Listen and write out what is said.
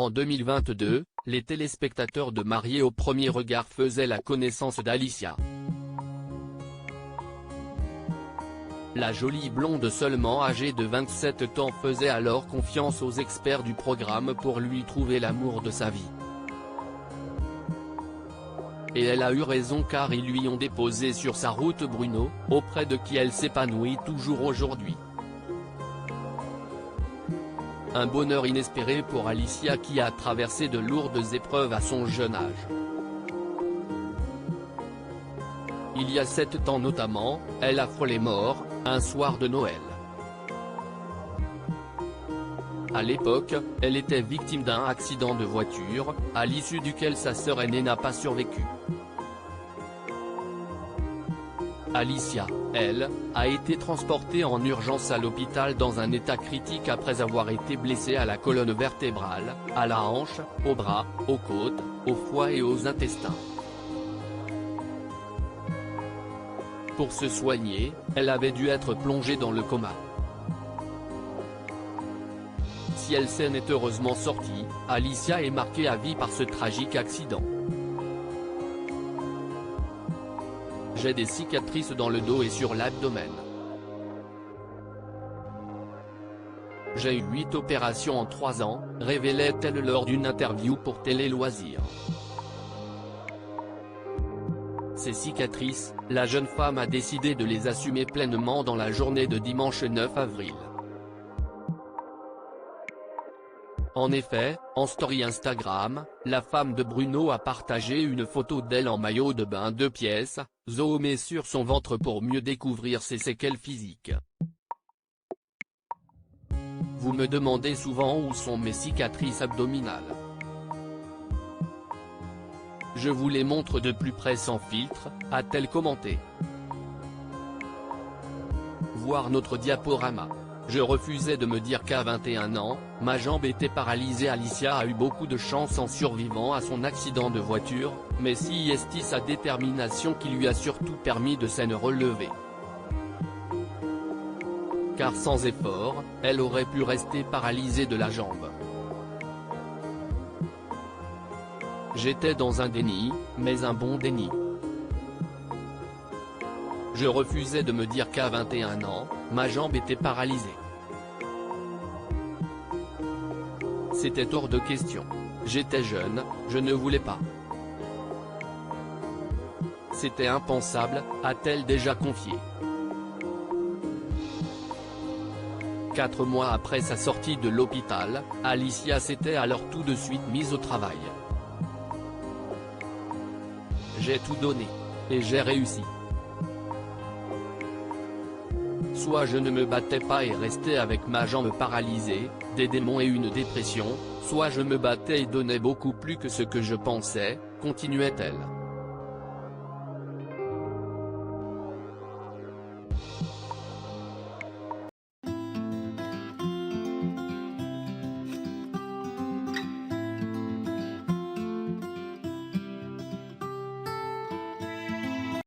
En 2022, les téléspectateurs de Mariés au premier regard faisaient la connaissance d'Alicia. La jolie blonde seulement âgée de 27 ans faisait alors confiance aux experts du programme pour lui trouver l'amour de sa vie. Et elle a eu raison car ils lui ont déposé sur sa route Bruno, auprès de qui elle s'épanouit toujours aujourd'hui. Un bonheur inespéré pour Alicia qui a traversé de lourdes épreuves à son jeune âge. Il y a 7 ans notamment, elle a frôlé mort, un soir de Noël. À l'époque, elle était victime d'un accident de voiture, à l'issue duquel sa sœur aînée n'a pas survécu. Alicia, elle, a été transportée en urgence à l'hôpital dans un état critique après avoir été blessée à la colonne vertébrale, à la hanche, au bras, aux côtes, au foie et aux intestins. Pour se soigner, elle avait dû être plongée dans le coma. Si elle s'en est heureusement sortie, Alicia est marquée à vie par ce tragique accident. J'ai des cicatrices dans le dos et sur l'abdomen. J'ai eu 8 opérations en 3 ans, révélait-elle lors d'une interview pour Télé Loisirs. Ces cicatrices, la jeune femme a décidé de les assumer pleinement dans la journée de dimanche 9 avril. En effet, en story Instagram, la femme de Bruno a partagé une photo d'elle en maillot de bain 2 pièces, zoomée sur son ventre pour mieux découvrir ses séquelles physiques. Vous me demandez souvent où sont mes cicatrices abdominales. Je vous les montre de plus près sans filtre, a-t-elle commenté. Voir notre diaporama. Je refusais de me dire qu'à 21 ans, ma jambe était paralysée. Alicia a eu beaucoup de chance en survivant à son accident de voiture, mais si est sa détermination qui lui a surtout permis de s'en relever. Car sans effort, elle aurait pu rester paralysée de la jambe. J'étais dans un déni, mais un bon déni. Je refusais de me dire qu'à 21 ans, ma jambe était paralysée. C'était hors de question. J'étais jeune, je ne voulais pas. C'était impensable, a-t-elle déjà confié. 4 mois après sa sortie de l'hôpital, Alicia s'était alors tout de suite mise au travail. J'ai tout donné. Et j'ai réussi. Soit je ne me battais pas et restais avec ma jambe paralysée, des démons et une dépression, soit je me battais et donnais beaucoup plus que ce que je pensais, continuait-elle.